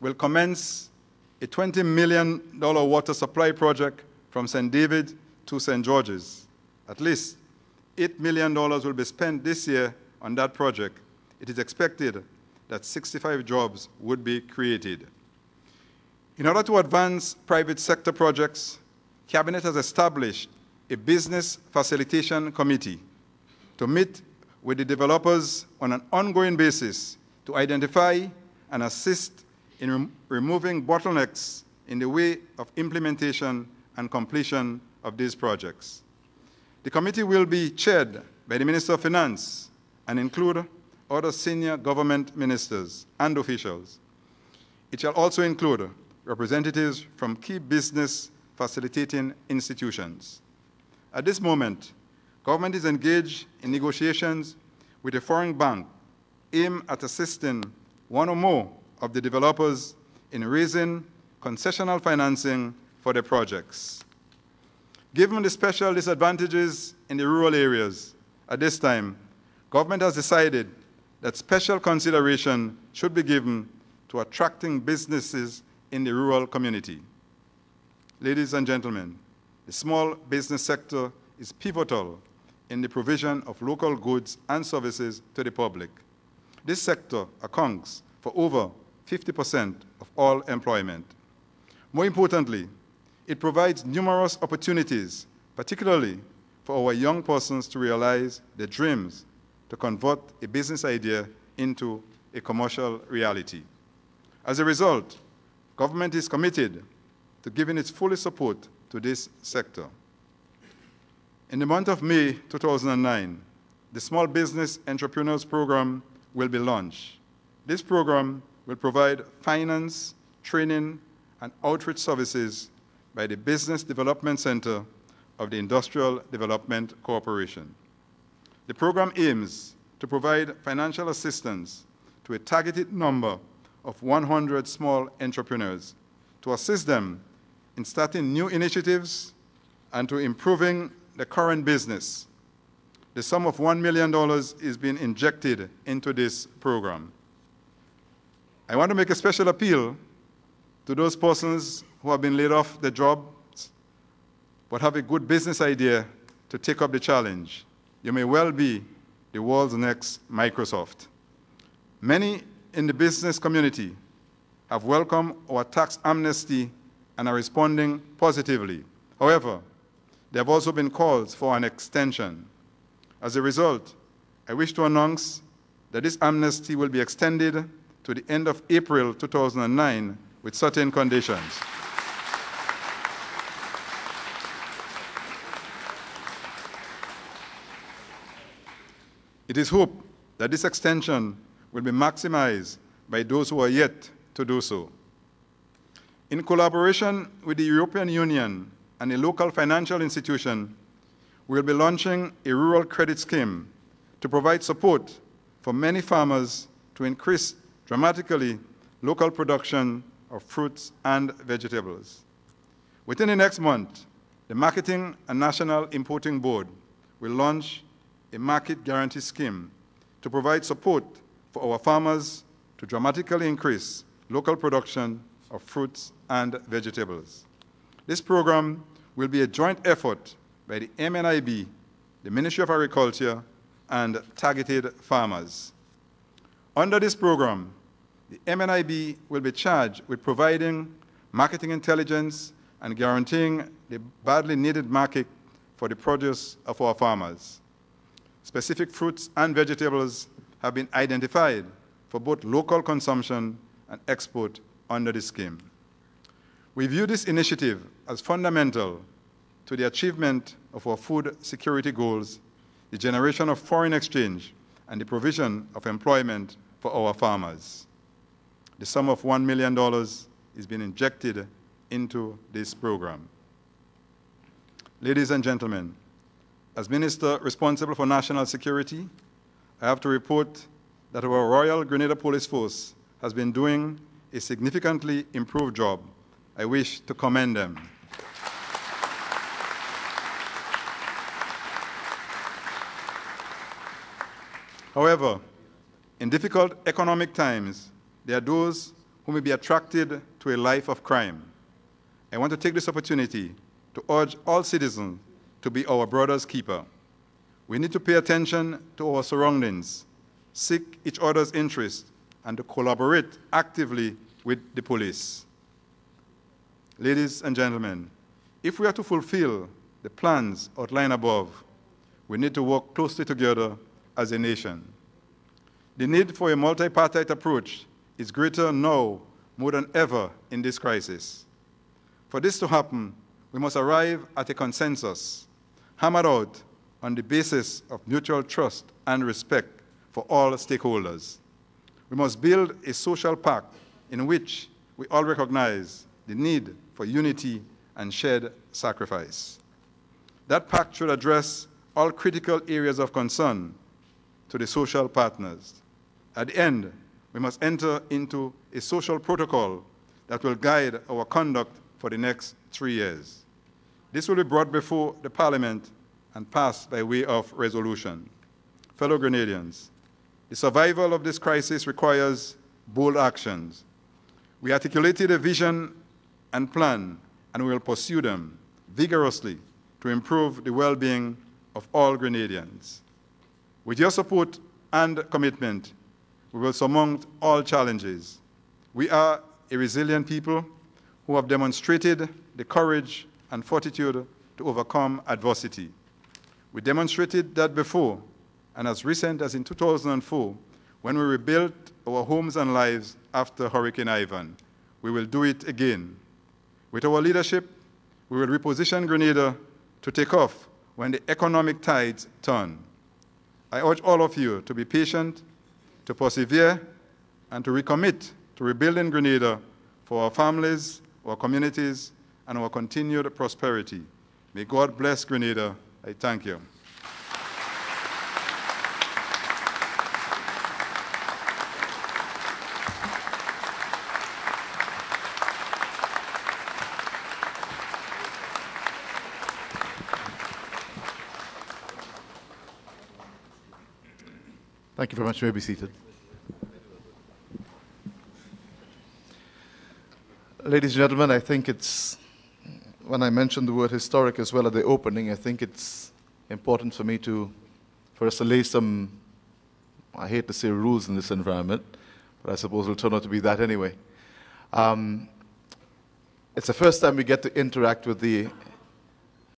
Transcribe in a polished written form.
will commence a $20 million water supply project from St. David to St. George's. At least $8 million will be spent this year on that project. It is expected that 65 jobs would be created. In order to advance private sector projects, Cabinet has established a business facilitation committee to meet with the developers on an ongoing basis to identify and assist in removing bottlenecks in the way of implementation and completion of these projects. The committee will be chaired by the Minister of Finance and include other senior government ministers and officials. It shall also include representatives from key business facilitating institutions. At this moment, government is engaged in negotiations with a foreign bank aimed at assisting one or more of the developers in raising concessional financing for the projects. Given the special disadvantages in the rural areas, at this time, government has decided that special consideration should be given to attracting businesses in the rural community. Ladies and gentlemen, the small business sector is pivotal in the provision of local goods and services to the public. This sector accounts for over 50% of all employment. More importantly, it provides numerous opportunities, particularly for our young persons to realize their dreams to convert a business idea into a commercial reality. As a result, government is committed to giving its full support to this sector. In the month of May 2009, the Small Business Entrepreneurs Program will be launched. This program will provide finance, training, and outreach services by the Business Development Center of the Industrial Development Corporation. The program aims to provide financial assistance to a targeted number of 100 small entrepreneurs to assist them in starting new initiatives and to improving the current business. The sum of $1 million is being injected into this program. I want to make a special appeal to those persons who have been laid off their jobs but have a good business idea to take up the challenge. You may well be the world's next Microsoft. Many in the business community have welcomed our tax amnesty and are responding positively. However, there have also been calls for an extension. As a result, I wish to announce that this amnesty will be extended to the end of April 2009 with certain conditions. It is hoped that this extension will be maximized by those who are yet to do so. In collaboration with the European Union and a local financial institution, we will be launching a rural credit scheme to provide support for many farmers to increase dramatically local production of fruits and vegetables. Within the next month, the Marketing and National Importing Board will launch a market guarantee scheme to provide support for our farmers to dramatically increase local production of fruits and vegetables. This program will be a joint effort by the MNIB, the Ministry of Agriculture, and targeted farmers. Under this program, the MNIB will be charged with providing marketing intelligence and guaranteeing the badly needed market for the produce of our farmers. Specific fruits and vegetables have been identified for both local consumption and export under the scheme. We view this initiative as fundamental to the achievement of our food security goals, the generation of foreign exchange, and the provision of employment for our farmers. The sum of $1 million is being injected into this program. Ladies and gentlemen, as Minister responsible for national security, I have to report that our Royal Grenada Police Force has been doing a significantly improved job. I wish to commend them. However, in difficult economic times, there are those who may be attracted to a life of crime. I want to take this opportunity to urge all citizens to be our brother's keeper. We need to pay attention to our surroundings, seek each other's interests, and to collaborate actively with the police. Ladies and gentlemen, if we are to fulfill the plans outlined above, we need to work closely together as a nation. The need for a multi-party approach is greater now more than ever in this crisis. For this to happen, we must arrive at a consensus, hammered out on the basis of mutual trust and respect for all stakeholders. We must build a social pact in which we all recognize the need for unity and shared sacrifice. That pact should address all critical areas of concern to the social partners. At the end, we must enter into a social protocol that will guide our conduct for the next 3 years. This will be brought before the Parliament and passed by way of resolution. Fellow Grenadians, the survival of this crisis requires bold actions. We articulated a vision and plan, and we will pursue them vigorously to improve the well-being of all Grenadians. With your support and commitment, we will surmount all challenges. We are a resilient people who have demonstrated the courage and fortitude to overcome adversity. We demonstrated that before, and as recent as in 2004, when we rebuilt our homes and lives after Hurricane Ivan. We will do it again. With our leadership, we will reposition Grenada to take off when the economic tides turn. I urge all of you to be patient, to persevere, and to recommit to rebuilding Grenada for our families, our communities, and our continued prosperity. May God bless Grenada. I thank you. Thank you very much. You may be seated. Ladies and gentlemen, I think it's, when I mentioned the word historic as well at the opening, I think it's important for me for us to lay some, I hate to say rules in this environment, but I suppose it'll turn out to be that anyway. It's the first time we get to interact with the